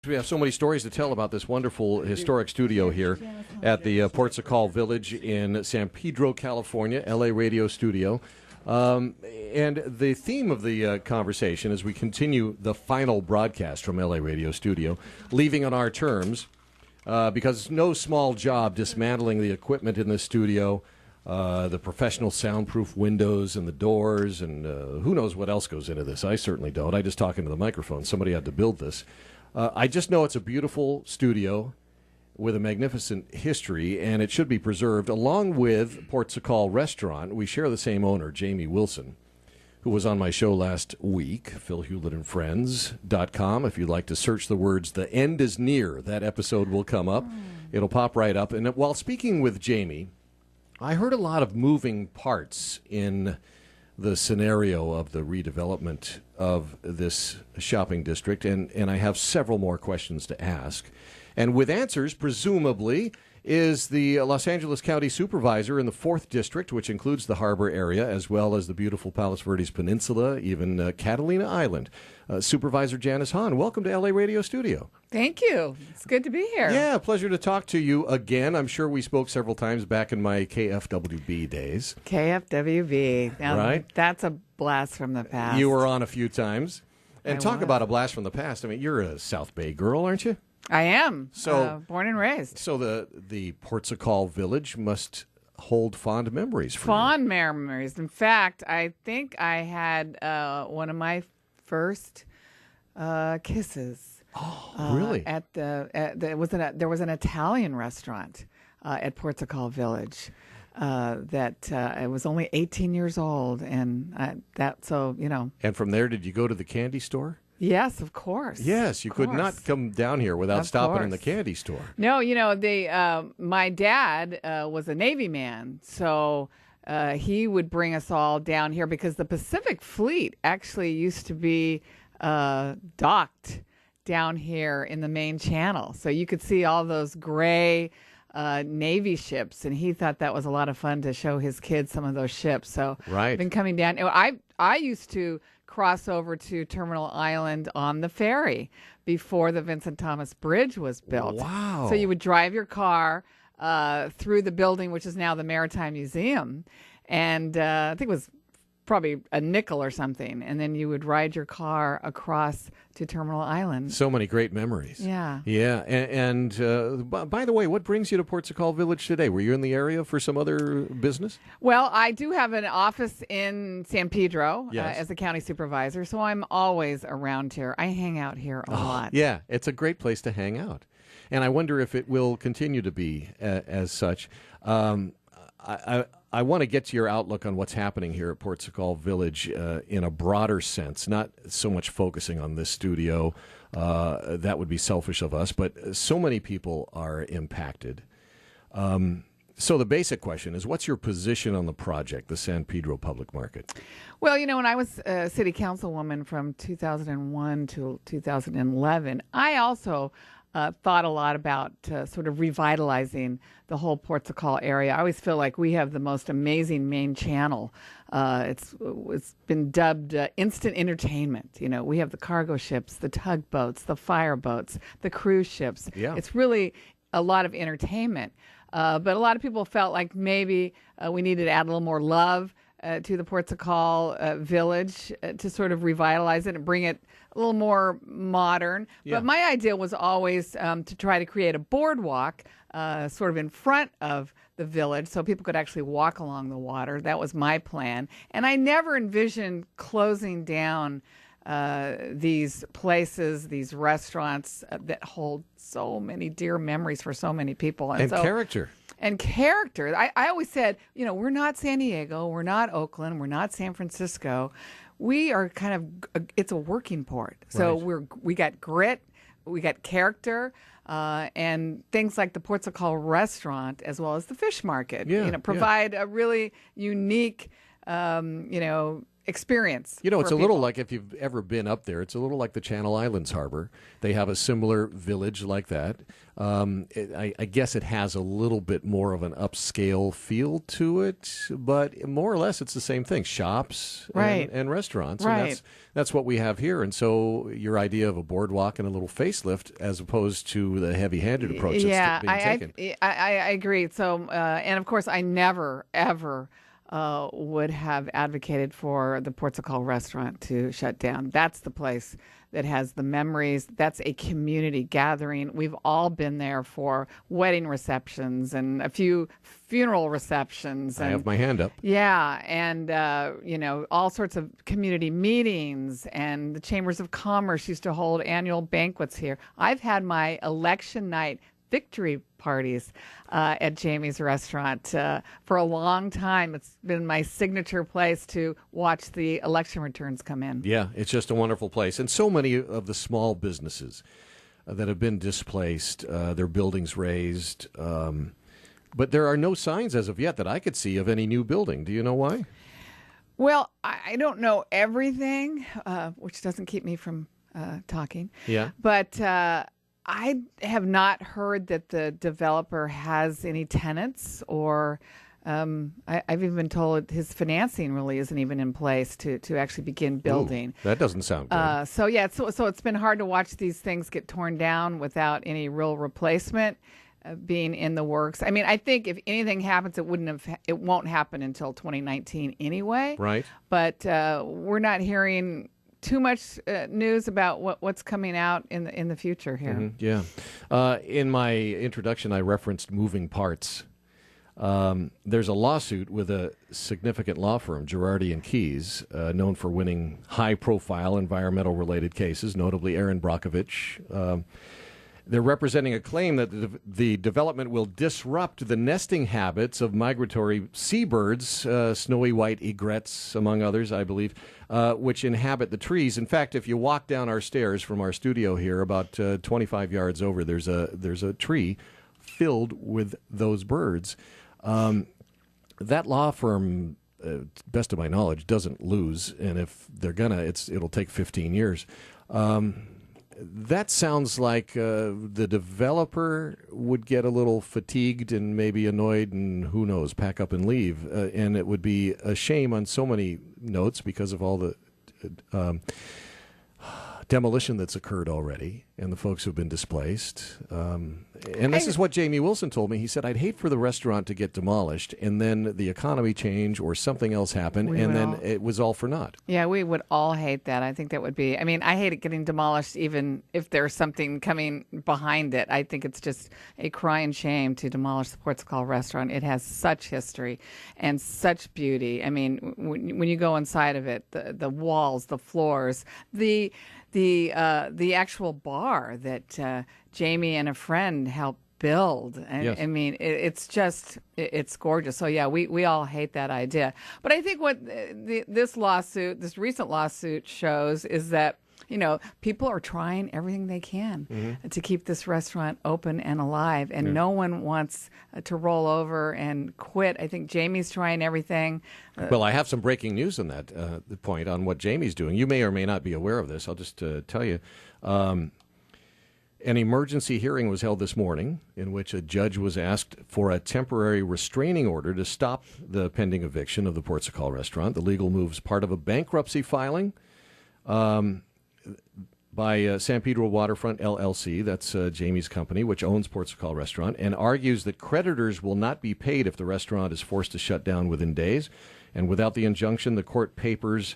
We have so many stories to tell about this wonderful historic studio here at the Ports of Call Village in San Pedro, California, LA Radio Studio. And the theme of the conversation as we continue the final broadcast from LA Radio Studio, leaving on our terms, because it's no small job dismantling the equipment in the studio, the professional soundproof windows and the doors, and who knows what else goes into this. I certainly don't. I just talk into the microphone. Somebody had to build this. I just know it's a beautiful studio with a magnificent history, and it should be preserved, along with Ports of Call Restaurant. We share the same owner, Jamie Wilson, who was on my show last week, PhilHulettandFriends.com. If you'd like to search the words, "The End is Near," that episode will come up. It'll pop right up. And while speaking with Jamie, I heard a lot of moving parts in the scenario of the redevelopment of this shopping district, and I have several more questions to ask. And with answers, presumably, is the Los Angeles County Supervisor in the 4th District, which includes the harbor area, as well as the beautiful Palos Verdes Peninsula, even Catalina Island. Supervisor Janice Hahn, welcome to LA Radio Studio. Thank you. It's good to be here. Yeah, pleasure to talk to you again. I'm sure we spoke several times back in my KFWB days. KFWB. Now, right? That's a blast from the past. You were on a few times. And I talk was. about a blast from the past. I mean, you're a South Bay girl, aren't you? I am. So born and raised. So the Ports of Call Village must hold fond memories for Fond memories. In fact, I think I had one of my first kisses. Oh, really? There was an Italian restaurant at Ports of Call Village that I was only 18 years old, and And from there, did you go to the candy store? Yes, of course. Yes, you could not come down here without stopping in the candy store. No, my dad was a Navy man, so he would bring us all down here because the Pacific Fleet actually used to be docked down here in the main channel. So you could see all those gray Navy ships, and he thought that was a lot of fun to show his kids some of those ships. So right. I've been coming down. I used to cross over to Terminal Island on the ferry before the Vincent Thomas Bridge was built. Wow. So you would drive your car through the building, which is now the Maritime Museum, and I think it was probably a nickel or something, and then you would ride your car across to Terminal Island. So many great memories. Yeah. Yeah, and by the way, what brings you to Ports of Call Village today? Were you in the area for some other business? Well, I do have an office in San Pedro Yes. as a county supervisor, so I'm always around here. I hang out here a lot. Yeah, it's a great place to hang out. And I wonder if it will continue to be as such. I want to get to your outlook on what's happening here at Ports of Call Village in a broader sense, not so much focusing on this studio. That would be selfish of us, but so many people are impacted. So the basic question is, what's your position on the project, the San Pedro Public Market? Well, when I was a city councilwoman from 2001 to 2011, I also thought a lot about sort of revitalizing the whole Ports of Call area. I always feel like we have the most amazing main channel. It's been dubbed instant entertainment. We have the cargo ships, the tugboats, the fireboats, the cruise ships. Yeah. It's really a lot of entertainment. But a lot of people felt like maybe we needed to add a little more love to the Ports of Call Village to sort of revitalize it and bring it a little more modern. Yeah. But my idea was always to try to create a boardwalk sort of in front of the village so people could actually walk along the water. That was my plan. And I never envisioned closing down these places, these restaurants that hold so many dear memories for so many people. And character. And character. I always said, we're not San Diego, we're not Oakland, we're not San Francisco. We are kind of, it's a working port. So Right. we got grit, we got character, and things like the Ports of Call restaurant as well as the fish market. Yeah, Provide a really unique, experience. You know, it's for a little people. like, if you've ever been up there, it's a little like the Channel Islands Harbor. They have a similar village like that. I guess it has a little bit more of an upscale feel to it, but more or less it's the same thing. Shops Right. and restaurants. Right. And that's what we have here. And so your idea of a boardwalk and a little facelift as opposed to the heavy-handed approach that's being taken. I agree. So, and of course, I never, ever would have advocated for the Ports o' Call restaurant to shut down. That's the place that has the memories. That's a community gathering. We've all been there for wedding receptions and a few funeral receptions. I And, have my hand up. yeah, and all sorts of community meetings, and the chambers of commerce used to hold annual banquets here. I've had my election night victory parties at Jamie's restaurant for a long time. It's been my signature place to watch the election returns come in. Yeah, it's just a wonderful place. And so many of the small businesses that have been displaced, their buildings razed. But there are no signs as of yet that I could see of any new building. Do you know why? Well, I don't know everything, which doesn't keep me from talking. Yeah. But I have not heard that the developer has any tenants, or I've even been told his financing really isn't even in place to actually begin building. Ooh, that doesn't sound good. So it's been hard to watch these things get torn down without any real replacement being in the works. I mean, I think if anything happens, it won't happen until 2019 anyway. Right. But we're not hearing too much news about what's coming out in the future here. Mm-hmm. Yeah. In my introduction, I referenced moving parts. There's a lawsuit with a significant law firm, Girardi and Keys, known for winning high-profile environmental-related cases, notably Aaron Brockovich. They're representing a claim that the development will disrupt the nesting habits of migratory seabirds, snowy white egrets, among others, I believe, which inhabit the trees. In fact, if you walk down our stairs from our studio here, about 25 yards over, there's a tree filled with those birds. That law firm, best of my knowledge, doesn't lose, and if they're gonna, it'll take 15 years. That sounds like the developer would get a little fatigued and maybe annoyed and, who knows, pack up and leave. And it would be a shame on so many notes because of all the demolition that's occurred already and the folks who've been displaced. And this is what Jamie Wilson told me. He said, I'd hate for the restaurant to get demolished and then the economy change or something else happen, and then it was all for naught. Yeah, we would all hate that. I think that would be, I mean, I hate it getting demolished even if there's something coming behind it. I think it's just a crying shame to demolish the Ports o' Call restaurant. It has such history and such beauty. I mean, when you go inside of it, the walls, the floors, the actual bar that Jamie and a friend helped build. And, yes. I mean, it's gorgeous. So yeah, we all hate that idea. But I think what this recent lawsuit shows is that, people are trying everything they can to keep this restaurant open and alive, and no one wants to roll over and quit. I think Jamie's trying everything. Well, I have some breaking news on that point on what Jamie's doing. You may or may not be aware of this. I'll just tell you. An emergency hearing was held this morning in which a judge was asked for a temporary restraining order to stop the pending eviction of the Ports o' Call restaurant. The legal move is part of a bankruptcy filing by San Pedro Waterfront, LLC, that's Jamie's company, which owns Ports o' Call restaurant, and argues that creditors will not be paid if the restaurant is forced to shut down within days. And without the injunction, the court papers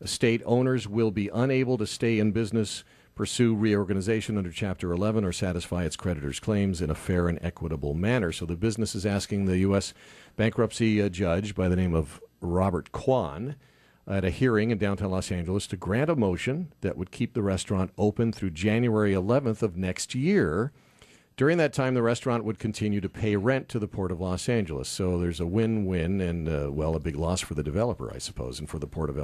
state owners will be unable to stay in business, pursue reorganization under Chapter 11, or satisfy its creditors' claims in a fair and equitable manner. So the business is asking the U.S. bankruptcy judge by the name of Robert Kwan at a hearing in downtown Los Angeles to grant a motion that would keep the restaurant open through January 11th of next year. During that time, the restaurant would continue to pay rent to the Port of Los Angeles. So there's a win-win and, a big loss for the developer, I suppose, and for the Port of,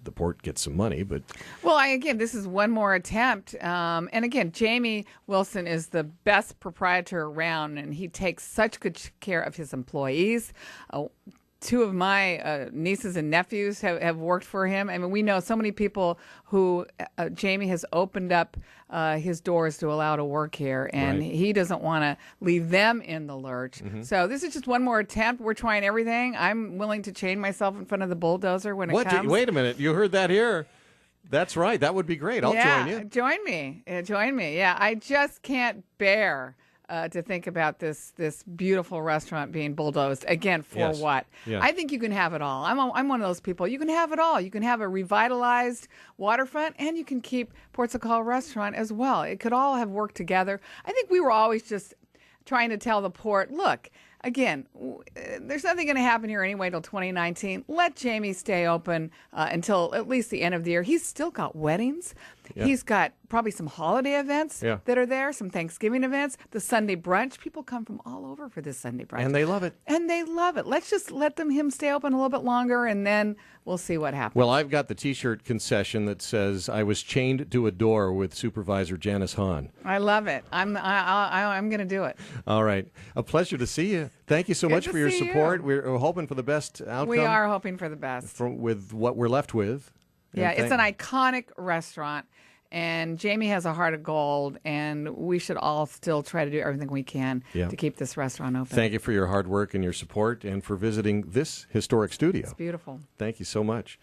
the port gets some money, but... Well, again, this is one more attempt. And again, Jamie Wilson is the best proprietor around, and he takes such good care of his employees. two of my nieces and nephews have worked for him. I mean, we know so many people who Jamie has opened up his doors to allow to work here, and he doesn't want to leave them in the lurch. So this is just one more attempt. We're trying everything. I'm willing to chain myself in front of the bulldozer when it comes. Wait a minute. You heard that here. That's right. That would be great. I'll join you. Join me. Join me. Yeah, I just can't bear to think about this beautiful restaurant being bulldozed again for what? Yeah. I think you can have it all. I'm one of those people. You can have it all. You can have a revitalized waterfront, and you can keep Ports of Call restaurant as well. It could all have worked together. I think we were always just trying to tell the port, look. Again, there's nothing going to happen here anyway till 2019. Let Jamie stay open until at least the end of the year. He's still got weddings. Yeah. He's got probably some holiday events that are there, some Thanksgiving events, the Sunday brunch. People come from all over for this Sunday brunch. And they love it. Let's just let him stay open a little bit longer, and then we'll see what happens. Well, I've got the T-shirt concession that says, I was chained to a door with Supervisor Janice Hahn. I love it. I'm going to do it. All right. A pleasure to see you. Thank you so much for your support. We're hoping for the best outcome. We are hoping for the best. With what we're left with. Yeah, it's an iconic restaurant, and Jamie has a heart of gold, and we should all still try to do everything we can to keep this restaurant open. Thank you for your hard work and your support, and for visiting this historic studio. It's beautiful. Thank you so much.